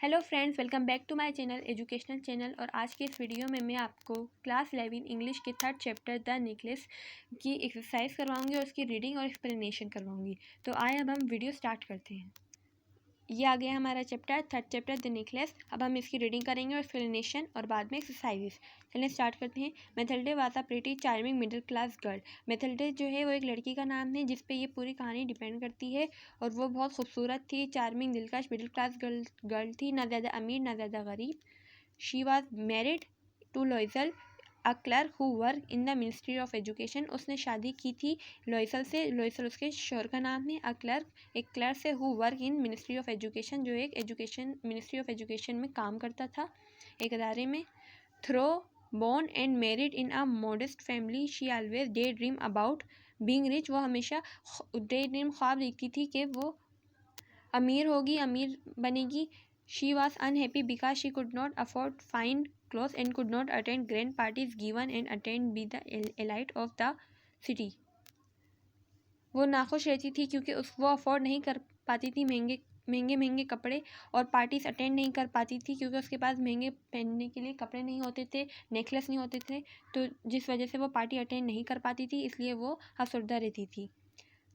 Hello friends, welcome back to my channel educational channel. और आज के इस वीडियो में मैं आपको क्लास 11 इंग्लिश के थर्ड चैप्टर द नेकलेस की एक्सरसाइज करवाऊंगी और उसकी रीडिंग और एक्सप्लेनेशन करवाऊंगी। तो आइए अब हम वीडियो स्टार्ट करते हैं। ये आ गया हमारा chapter, third chapter the necklace. अब हम इसकी रीडिंग करेंगे और एक्सप्लेनेशन और बाद में एक्सरसाइजेस। चलिए स्टार्ट करते हैं। Mathilde was a pretty charming middle class girl. Mathilde जो है वो एक लड़की का नाम है जिस पे ये पूरी कहानी डिपेंड करती है। और वो बहुत खूबसूरत थी, चार्मिंग, दिलकश मिडिल क्लास गर्ल थी, ना ज़्यादा अमीर ना ज़्यादा गरीब। She was married to Loisel, a clerk who work in the ministry of education. उसने शादी की थी लॉइसल से। लॉइसल उसके शोहर का नाम है। अ क्लर्क एक क्लर्क से, who work in ministry of education जो एक एजुकेशन मिनिस्ट्री ऑफ एजुकेशन में काम करता था, एक अदारे में। Through born and married in a modest family, she always daydream about being rich। वो हमेशा daydream ख्वाब देखती थी कि वो अमीर होगी, अमीर बनेगी। She was unhappy because she could not afford fine clothes and could not attend grand parties given and attend be the elite of the city। वो नाखुश रहती थी क्योंकि वो अफोर्ड नहीं कर पाती थी महंगे महंगे महंगे कपड़े, और पार्टीज अटेंड नहीं कर पाती थी क्योंकि उसके पास महंगे पहनने के लिए कपड़े नहीं होते थे, नेकलेस नहीं होते थे। तो जिस वजह से वो पार्टी अटेंड नहीं कर पाती थी, इसलिए वो अफसरदा रहती थी।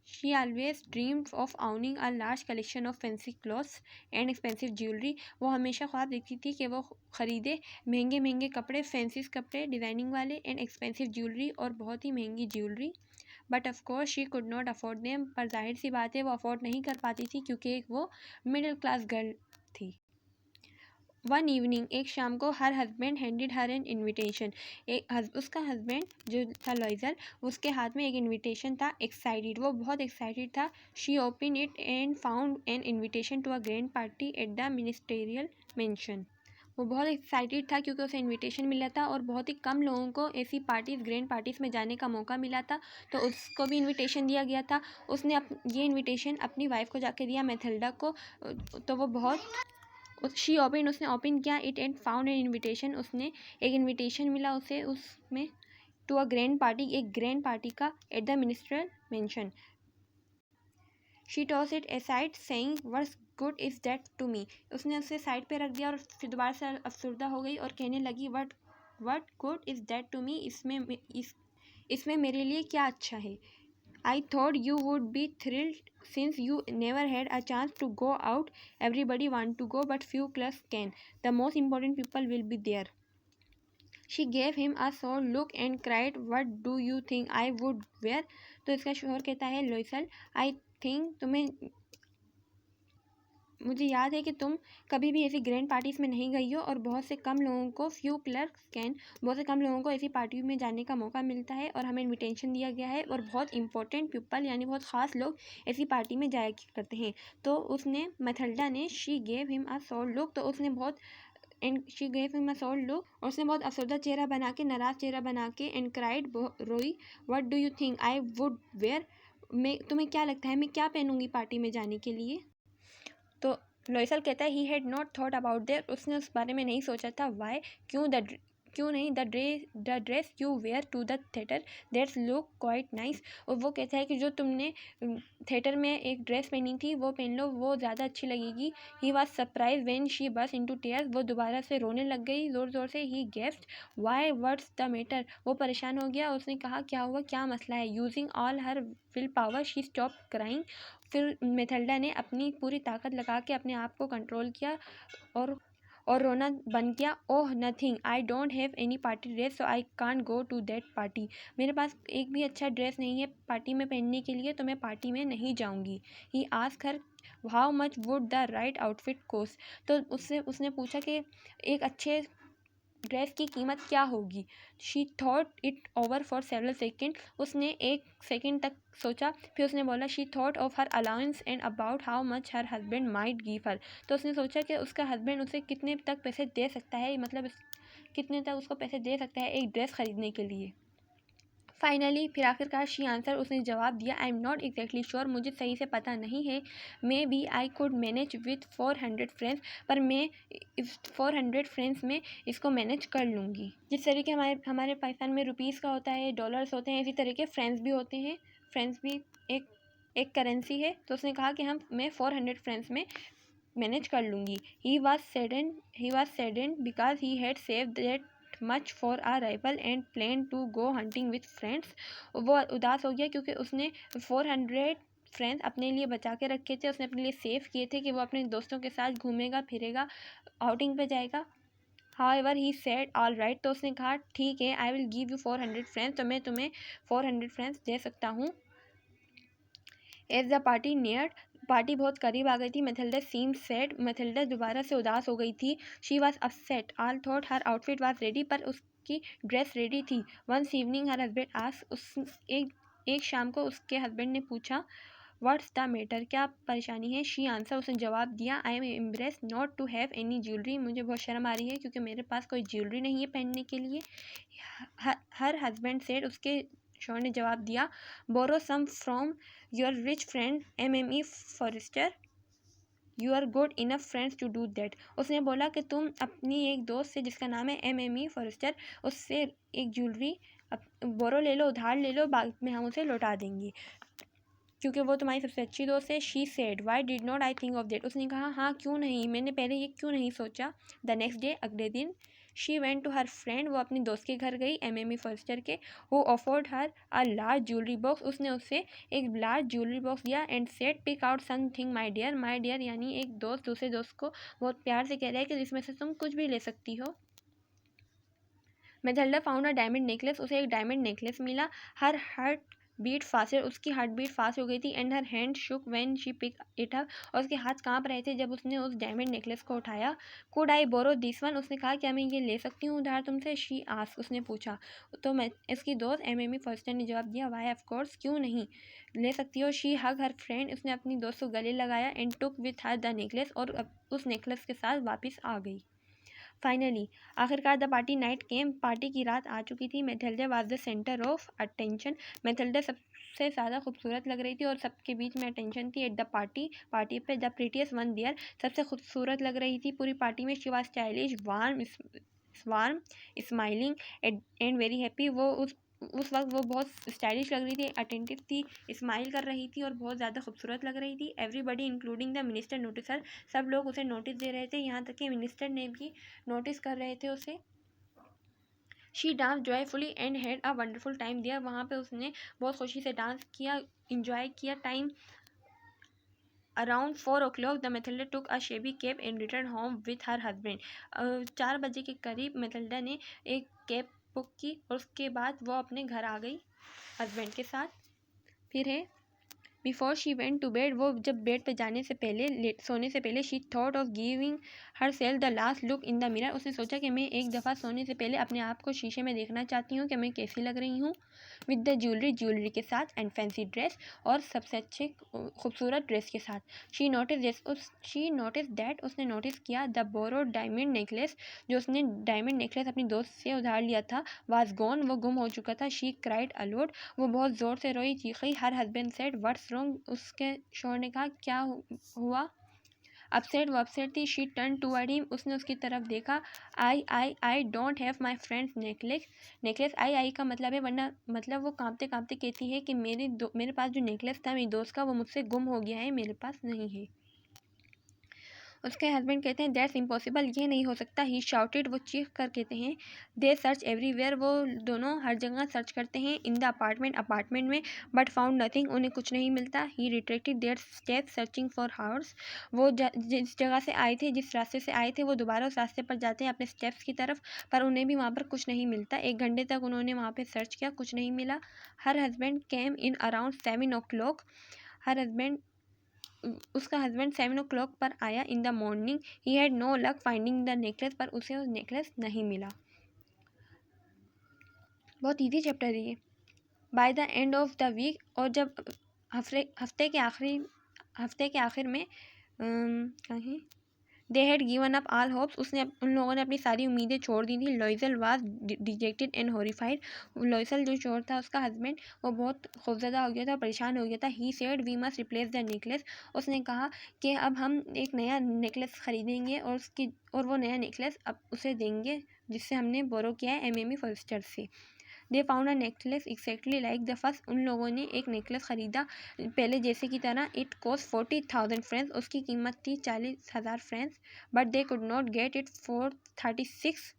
She always dreamed of owning a large collection of fancy clothes and expensive jewelry। वो हमेशा ख्वाब देखती थी कि वो ख़रीदे महंगे महंगे कपड़े, फैंसी कपड़े डिज़ाइनिंग वाले, एंड एक्सपेंसिव ज्वेलरी और बहुत ही महंगी jewellery. But of course she could not afford them. पर जाहिर सी बात है वो अफोर्ड नहीं कर पाती थी क्योंकि वो मिडिल क्लास गर्ल थी। वन इवनिंग, एक शाम को, her husband handed her an invitation. उसका हस्बैंड जो था लॉइजर, उसके हाथ में एक इन्विटेशन था। एक्साइटेड, वो बहुत एक्साइटेड था। She open it and found an invitation to a grand party at the ministerial mention. वो बहुत एक्साइटेड था क्योंकि उसे इनविटेशन मिला था और बहुत ही कम लोगों को ऐसी पार्टीज़, ग्रैंड पार्टीज़ में जाने का मौका मिला था। तो उसको भी इनविटेशन दिया गया था। उसने ये इनविटेशन अपनी वाइफ को जाके दिया, मैथिल्डा को। तो वो बहुत शी ओपन, उसने ओपन किया it and found an invitation. उसने एक इनविटेशन मिला उसे उसमें, टू अ ग्रैंड पार्टी, एक ग्रैंड पार्टी का, at the ministerial mansion. She toss it aside saying what's good is that to me. उसने उसे साइड पे रख दिया और फिर दोबारा से अफसरदा हो गई और कहने लगी what good is that to me. इसमें मेरे लिए क्या अच्छा है। I thought you would be thrilled since you never had a chance to go out. Everybody want to go but few clerks can. The most important people will be there. She gave him a sour look and cried, "What do you think I would wear?" तो इसका शोहर कहता है लॉइसल, I think मुझे याद है कि तुम कभी भी ऐसी ग्रैंड पार्टीज़ में नहीं गई हो और बहुत से कम लोगों को, बहुत से कम लोगों को ऐसी पार्टी में जाने का मौका मिलता है और हमें इनविटेशन दिया गया है, और बहुत इंपॉर्टेंट पीपल यानी बहुत ख़ास लोग ऐसी पार्टी में जाया करते हैं। तो उसने, मैथिल्डा ने, she gave him a sour look, तो उसने बहुत और उसने बहुत अफसरदा चेहरा बना के, नाराज़ चेहरा बना के, एंड क्राइड, रोई, what do you think I would wear, तुम्हें क्या लगता है मैं क्या पहनूंगी पार्टी में जाने के लिए। तो लॉइसल कहता है he had not thought about that, उसने उस बारे में नहीं सोचा था। वाई, क्यों नहीं, the dress you wear to the theatre that's look quite nice. और वो कहता है कि जो तुमने थिएटर में एक ड्रेस पहनी थी वो पहन लो, वो ज़्यादा अच्छी लगेगी। He was surprise when she burst into tears, वो दोबारा से रोने लग गई ज़ोर ज़ोर से। He guessed why what's the matter, वो परेशान हो गया। उसने कहा क्या हुआ, क्या मसला है। Using all her will power she stop crying. फिर मैथिल्डा ने अपनी पूरी ताकत लगा के अपने आप को कंट्रोल किया और रोना बंद किया। Oh nothing, I don't have any party dress so I can't go to that party. मेरे पास एक भी अच्छा ड्रेस नहीं है पार्टी में पहनने के लिए, तो मैं पार्टी में नहीं जाऊंगी। He asked her how much would the right outfit cost, तो उसने पूछा कि एक अच्छे ड्रेस की कीमत क्या होगी। She thought it over for several second, उसने एक सेकेंड तक सोचा, फिर उसने बोला she thought of her allowance and about how much her husband might give her, तो उसने सोचा कि उसका हस्बैंड उसे कितने तक पैसे दे सकता है, मतलब कितने तक उसको पैसे दे सकता है एक ड्रेस खरीदने के लिए। फाइनली, फिर आखिरकार, शी आंसर, उसने जवाब दिया, I am not exactly sure, मुझे सही से पता नहीं है। Maybe I could manage with 400 friends, पर मैं इस 400 फ्रेंड्स में इसको मैनेज कर लूँगी। जिस तरीके हमारे पाकिस्तान में रुपीज़ का होता है, डॉलर्स होते हैं, इसी तरह के फ्रेंड्स भी होते हैं। फ्रेंड्स भी एक करेंसी है। तो उसने कहा कि मैं 400 फ्रेंड्स में मैनेज कर लूँगी। He was saddened because he had saved that much for a rival and plan to go hunting with friends. वो उदास हो गया क्योंकि उसने 400 फ्रेंड्स अपने लिए बचा के रखे थे, उसने अपने लिए सेव किए थे कि वो अपने दोस्तों के साथ घूमेगा फिरेगा, आउटिंग पे जाएगा। However, he said, all right, तो उसने कहा ठीक है, I will give you 400 friends, तो मैं तुम्हें 400 फ्रेंड्स दे सकता हूँ। As the party neared, party बहुत करीब आ गई थी। मैथिल्डा seemed sad, मैथिल्डा दोबारा से उदास हो गई थी। She was upset, all thought her outfit was ready, पर उसकी ड्रेस रेडी थी। Once evening her husband asked, एक शाम को उसके हस्बैंड ने पूछा व्हाट्स द मैटर, क्या परेशानी है। शी आंसर, उसने जवाब दिया I am embarrassed not to have any jewellery, मुझे बहुत शर्म आ रही है क्योंकि मेरे पास कोई ज्वेलरी नहीं है पहनने के लिए। हर हस्बैंड सेड, उसके शोहर ने जवाब दिया borrow some from your rich friend MME Forestier, you are good enough friends to do that. उसने बोला कि तुम अपनी एक दोस्त से जिसका नाम है MME फॉरेस्टर, उससे एक ज्वेलरी बोरो ले लो, उधार ले लो, बाद में हम उसे लौटा देंगे क्योंकि वो तुम्हारी सबसे अच्छी दोस्त है। She said why did not I think of that, उसने कहा हाँ क्यों नहीं, मैंने पहले ये क्यों नहीं सोचा। द नेक्स्ट डे, अगले दिन, she went to her friend, वो अपनी दोस्त के घर गई MME फॉरेस्टर के। Who offered her a large jewellery box, उसने उसे एक लार्ज ज्वेलरी बॉक्स दिया। And said pick out something my dear यानी एक दोस्त दूसरे दोस्त को बहुत प्यार से कह रहा है कि जिसमें से तुम कुछ भी ले सकती हो। Mathilda found a diamond necklace, उसे एक डायमंड नेकलेस मिला। हर हार्ट बीट फास्टर, उसकी हार्ट बीट फास्ट हो गई थी। And her hand shook when she pick it up, और उसके हाथ कांप रहे थे जब उसने उस डायमंड नेकलेस को उठाया। Could I borrow this one, उसने कहा क्या मैं ये ले सकती हूँ उधार तुमसे। शी आस्क, उसने पूछा। तो मैं इसकी दोस्त MME फॉरेस्टर ने जवाब दिया वाई ऑफ कोर्स, क्यों नहीं ले सकती हो। शी हग हर फ्रेंड, उसने अपनी दोस्त को गले लगाया। And took with her the necklace, और उस नेकलेस के साथ वापस आ गई। फाइनली, आखिरकार the party night came, party की रात आ चुकी थी। Matilda was the centre of attention, Matilda सबसे ज़्यादा खूबसूरत लग रही थी और सबके बीच में अटेंशन थी। एट द पार्टी पे द प्रीटियस्ट वन देयर, सबसे खूबसूरत लग रही थी पूरी पार्टी में। She was stylish, warm, smiling and very happy. वो उस वक्त वो बहुत स्टाइलिश लग रही थी, अटेंटिव थी, स्माइल कर रही थी और बहुत ज़्यादा खूबसूरत लग रही थी। Everybody including the minister notice her, सब लोग उसे नोटिस दे रहे थे, यहाँ तक कि मिनिस्टर ने भी नोटिस कर रहे थे उसे। She dance joyfully and had a wonderful time दिया, वहाँ पे उसने बहुत खुशी से डांस किया, इंजॉय किया time. Around 4 o'clock the Matilda took a शेबी cab and return home with her husband. 4 बजे के करीब मैथिल्डा ने एक कैब बुक की और उसके बाद वो अपने घर आ गई हस्बैंड के साथ। फिर है before she went to bed, वो जब बेड पे जाने से पहले, सोने से पहले, she thought of giving her self the last look in the mirror, उसने सोचा कि मैं एक दफ़ा सोने से पहले अपने आप को शीशे में देखना चाहती हूँ कि मैं कैसी लग रही हूँ। विद द ज्वेलरी के साथ एंड फैंसी ड्रेस, और सबसे अच्छे खूबसूरत ड्रेस के साथ। शी नोटिस दैट, उसने नोटिस किया द बोरोड डायमंड नेकलेस, जो उसने डायमंड नेकलेस अपनी दोस्त से उधार लिया था, वाज गॉन, वो गुम हो चुका था। शी क्राइड अलोड, वो बहुत ज़ोर से रोई, चीखी। Her husband said what's wrong, उसके शोहर ने कहा क्या हुआ। अपसेट, वो अपसेट थी। शी टर्न टूवर्ड हिम, उसने उसकी तरफ देखा। I don't have my friend's necklace. I का मतलब है वरना, मतलब वो कांपते कांपते कहती है कि मेरे पास जो नेकलेस था मेरी दोस्त का, वो मुझसे गुम हो गया है, मेरे पास नहीं है। उसके हस्बैंड कहते हैं दैट्स इम्पॉसिबल, ये नहीं हो सकता। ही शाउटेड, वो चीख कर कहते हैं। दे सर्च एवरीवेयर, वो दोनों हर जगह सर्च करते हैं। इन द अपार्टमेंट में, बट फाउंड नथिंग, उन्हें कुछ नहीं मिलता। He retracted their steps searching for hours, वो जिस जगह से आए थे, जिस रास्ते से आए थे, वो दोबारा उस रास्ते पर जाते हैं अपने स्टेप्स की तरफ, पर उन्हें भी वहाँ पर कुछ नहीं मिलता। 1 घंटे तक उन्होंने वहाँ पर सर्च किया, कुछ नहीं मिला। Her husband came in around 7 o'clock, उसका हस्बैंड 7 o'clock पर आया in the morning. He had no luck finding the necklace, पर उसे उस नेकलेस नहीं मिला। बहुत ईजी चैप्टर है ये। By the end of the week, और जब हफ्ते के आखिर में कहीं they had given up all hopes, उन लोगों ने अपनी सारी उम्मीदें छोड़ दी थी। Loisel was dejected and horrified, Loisel जो चोर था उसका हस्बैंड, वो बहुत खौफजदा हो गया था, परेशान हो गया था। He said we must replace the necklace, उसने कहा कि अब हम एक नया नेकलेस ख़रीदेंगे और वो नया नेकलेस अब उसे देंगे जिससे हमने बोरो किया है MME फॉरेस्टर से। They found a necklace exactly like the first. उन लोगों ने एक नेकलेस ख़रीदा पहले जैसे की तरह। इट कॉस्ट 40,000 फ्रेंच, उसकी कीमत थी 40,000 French. But they could not get it for 36।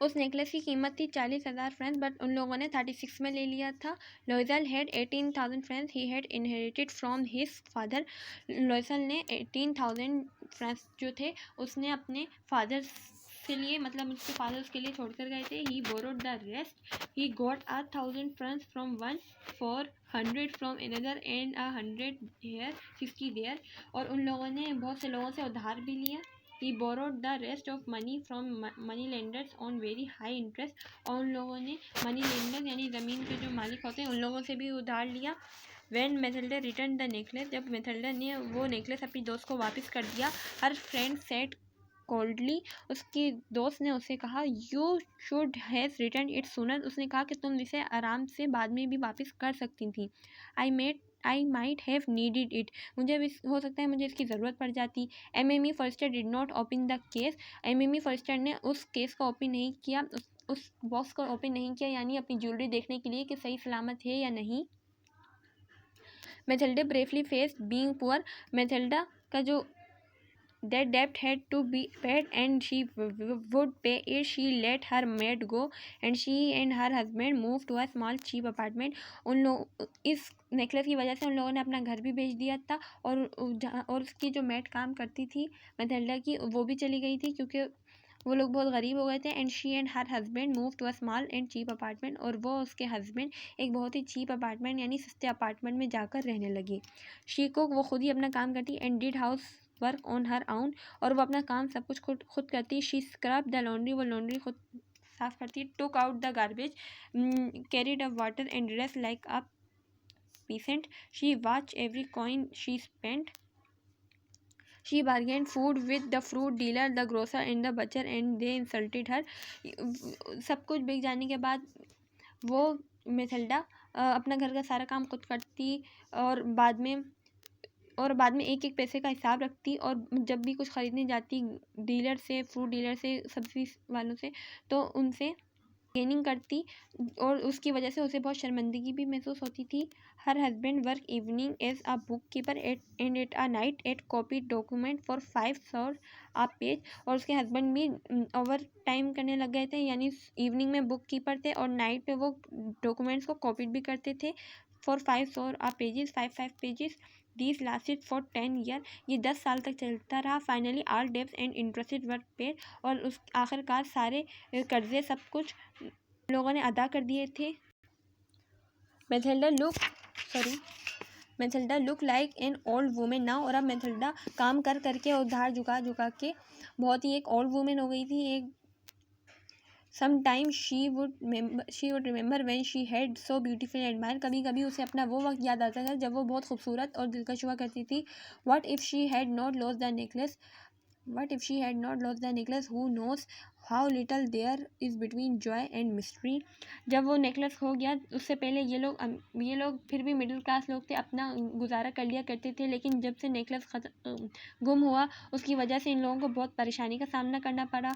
उस नेकलेस की कीमत थी 40,000 फ्रेंच, बट उन लोगों ने 36 में ले लिया था। Loisel had 18,000 francs he had inherited from his father. Loisel ने 18,000 फ्रेंच जो थे उसने अपने फादर के लिए, मतलब उसके फादर उसके लिए छोड़ कर गए थे। He borrowed the rest. He got 1,000 francs from one, 400 from another and 100 here, 50 there. और उन लोगों ने बहुत से लोगों से उधार भी लिया। He borrowed the rest of money from money lenders on very high interest। और उन लोगों ने मनी लेंडर यानी ज़मीन के जो मालिक होते हैं उन लोगों से भी उधार लिया। When Matilda returned the necklace, जब मैथिल्डा ने वो नेकलेस अपनी दोस्त को वापस कर दिया, her friend said coldly, उसकी दोस्त ने उसे कहा, You should have returned it sooner। उसने कहा कि तुम इसे आराम से बाद में भी वापस कर सकती थी। I might have needed it। मुझे भी हो सकता है मुझे इसकी ज़रूरत पड़ जाती। Amy Forester did not open the case. Amy Forester ने उस केस को ओपन नहीं किया, उस बॉक्स को ओपन नहीं किया, यानी अपनी ज्वेलरी देखने के लिए कि सही सलामत है या नहीं। Matilda bravely faced being poor. Matilda का जो that debt had to be paid and she would pay it। She let her maid go and she and her husband moved to a small cheap apartment। उन लोग इस necklace की वजह से उन लोगों ने अपना घर भी बेच दिया था और उसकी जो मेड काम करती थी मैथिल्डा की, वो भी चली गई थी क्योंकि वो लोग बहुत गरीब हो गए थे। And she and her husband move to a small and cheap apartment. और वो उसके हस्बैंड एक बहुत ही चीप अपार्टमेंट यानी सस्ते अपार्टमेंट में जाकर रहने लगी। शी को वो खुद ही अपना काम करती and did house work on her आउन। और वो अपना काम सब कुछ खुद करती। शी स्क्रब द लॉन्ड्री, वो लॉन्ड्री खुद साफ करती। Took out the garbage, carried a water and dress like a peasant। She watched every coin she spent। She bargained food with the fruit dealer, the grocer and the butcher and they insulted her। सब कुछ बिक जाने के बाद वो Matilda अपना घर का सारा काम खुद करती और बाद में एक एक पैसे का हिसाब रखती। और जब भी कुछ ख़रीदने जाती डीलर से, फ्रूट डीलर से, सब्ज़ी वालों से, तो उनसे गेनिंग करती और उसकी वजह से उसे बहुत शर्मिंदगी भी महसूस होती थी। Her husband work evening as a book keeper and at a night at copy document for 500 a page. और उसके हस्बैंड भी ओवर टाइम करने लग गए थे, यानी इवनिंग में बुक कीपर थे और नाइट पे वो डॉक्यूमेंट्स को कॉपी भी करते थे for 500 a pages, 5 pages. These lasted for 10 years। ये 10 साल तक चलता रहा। Finally all debts and interest were paid. और उस आखिरकार सारे कर्जे सब कुछ लोगों ने अदा कर दिए थे। Matilda look like an old women now. और अब मैथिल्डा काम कर करके और धार झुका के बहुत ही एक ओल्ड वुमेन हो गई थी। एक Sometimes she would remember when she had so beautiful admired। कभी कभी उसे अपना वो वक्त याद आता था जब वो बहुत खूबसूरत और दिलकश हुआ करती थी। What if she had not lost the necklace? Who knows how little there is between joy and mystery। जब वो नेकलेस खो गया उससे पहले ये लोग फिर भी मिडिल क्लास लोग थे, अपना गुजारा कर लिया करते थे। लेकिन जब से नेकलेस गुम हुआ उसकी वजह से इन लोगों को बहुत परेशानी का सामना करना पड़ा।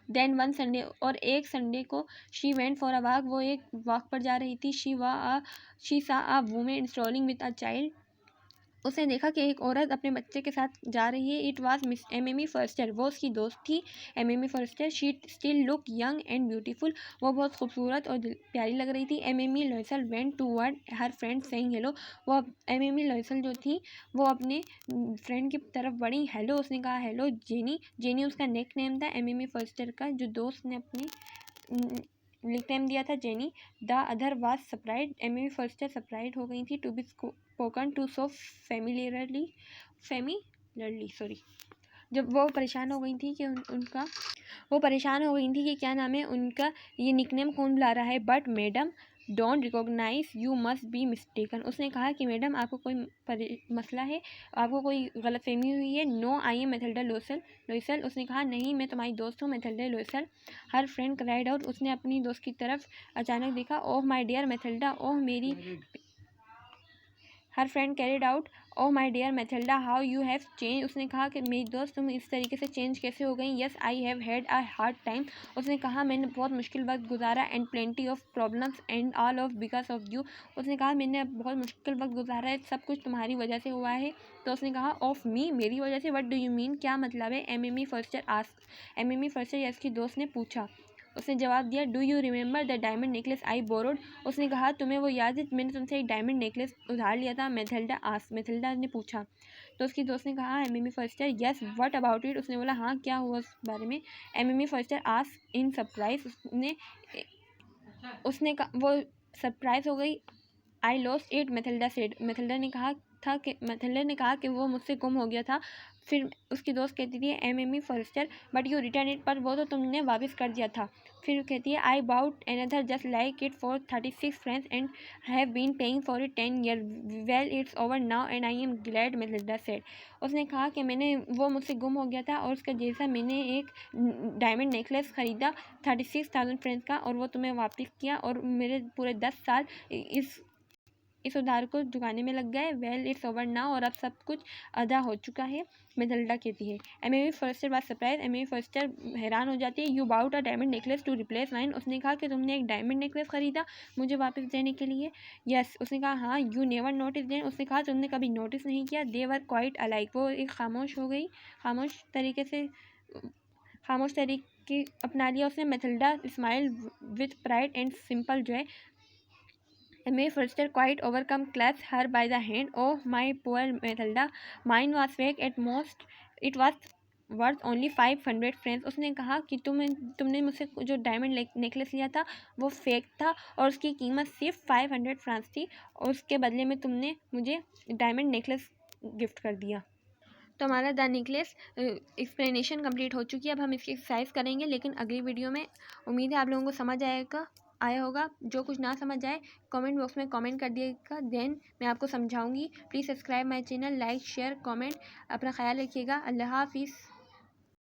देन वन संडे, और एक संडे को she went for a walk, वो एक वॉक पर जा रही थी। She saw a women strolling with a child. उसने देखा कि एक औरत अपने बच्चे के साथ जा रही है। It was Miss Amy Forestier, वो उसकी दोस्त थी Amy Forestier. She still look young and beautiful, वो बहुत खूबसूरत और प्यारी लग रही थी। Amy Loisel went toward her friend saying hello. वो एमी लॉयसल जो थी वो अपने फ्रेंड की तरफ बढ़ी। हेलो, उसने कहा हेलो जेनी उसका नेक नेम था एमी फॉरेस्टर का, जो दोस्त ने अपनी निकनेम दिया था Jenny. The other was surprise, Amy Forester surprise हो गई थी to be spoken to so familiarly जब वो परेशान हो गई थी कि क्या नाम है उनका, ये निकनेम कौन बुला रहा है। But madam don't recognise, you must be mistaken. उसने कहा कि मैडम आपको कोई मसला है, आपको कोई गलतफहमी हुई है। No, I am Mathilde Loisel. उसने कहा नहीं, मैं तुम्हारी दोस्त हूँ Mathilde Loisel. Her friend cried out, उसने अपनी दोस्त की तरफ अचानक देखा। ओह माई डियर मैथिल्डा, ओह मेरी। Her friend carried out oh my dear Mathilda, how you have change. उसने कहा कि मेरी दोस्त तुम इस तरीके से चेंज कैसे हो गई। Yes I have had a hard time. उसने कहा मैंने बहुत मुश्किल वक्त गुजारा and plenty of problems and all of because of you. उसने कहा मैंने बहुत मुश्किल वक्त गुजारा है, सब कुछ तुम्हारी वजह से हुआ है। तो उसने कहा ऑफ मी, मेरी वजह से। व्हाट डू यू मीन, क्या मतलब है। Amy Forester ask. एमी फर्स्टर या उसकी दोस्त ने पूछा। उसने जवाब दिया do you remember the diamond necklace I borrowed. उसने कहा तुम्हें वो याद है मैंने तुमसे एक डायमंड नेकलेस उधार लिया था। मैथिल्डा आस्क, मैथिल्डा ने पूछा। तो उसकी दोस्त ने कहा Amy Forester yes what about it. उसने बोला हाँ क्या हुआ उस बारे में। Amy Forester ask in surprise. उसने वो सरप्राइज हो गई। I lost it, Mathilda said. Mathilda ने कहा कि वो मुझसे गुम हो गया था। फिर उसकी दोस्त कहती थी Amy Forester but you return it, पर वो तो तुमने वापस कर दिया था। फिर कहती है I bought another just like it for 36 friends and have been paying for it 10 year. Well it's over now and I am glad, Mathilda said. उसने कहा कि मैंने वो मुझसे गुम हो गया था और उसका जैसा मैंने एक डायमंड नेकलेस ख़रीदा 36,000 फ्रेंड्स का और वो तुम्हें वापस किया और मेरे पूरे 10 साल इस उधार को चुकाने में लग गए। वेल इट्स ओवर नाउ, और अब सब कुछ अदा हो चुका है, मैथिल्डा कहती है। एमी फर्स्टर बात सरप्राइज। एमी फर्स्टर हैरान हो जाती है। You bought a diamond necklace to replace mine. उसने कहा कि तुमने एक डायमंड नेकलेस खरीदा मुझे वापस देने के लिए। यस उसने कहा हाँ। You never notice then. उसने कहा तुमने कभी नोटिस नहीं किया। They were quite alike. वो एक खामोश हो गई, खामोश तरीके अपना लिया उसने। Matilda smile with pride and simple Joy. May Forster quite overcome clasped her by the hand. Oh, my poor Matilda, mine was fake at most. It was worth only 500 francs. उसने कहा कि तुमने मुझसे जो डायमंड नेकलेस लिया था वो fake था और उसकी कीमत सिर्फ 500 फ्रांस थी और उसके बदले में तुमने मुझे डायमंड नेकलेस गिफ्ट कर दिया। तो हमारा द नेकलेस एक्सप्लेनेशन कंप्लीट हो चुकी है। अब हम इसकी एक्सरसाइज करेंगे, लेकिन अगली वीडियो में उम्मीद है आप लोगों को समझ आया होगा। जो कुछ ना समझ आए कमेंट बॉक्स में कमेंट कर दिएगा, देन मैं आपको समझाऊंगी। Please subscribe my channel, like share comment. अपना ख्याल रखिएगा। अल्लाह हाफिज़।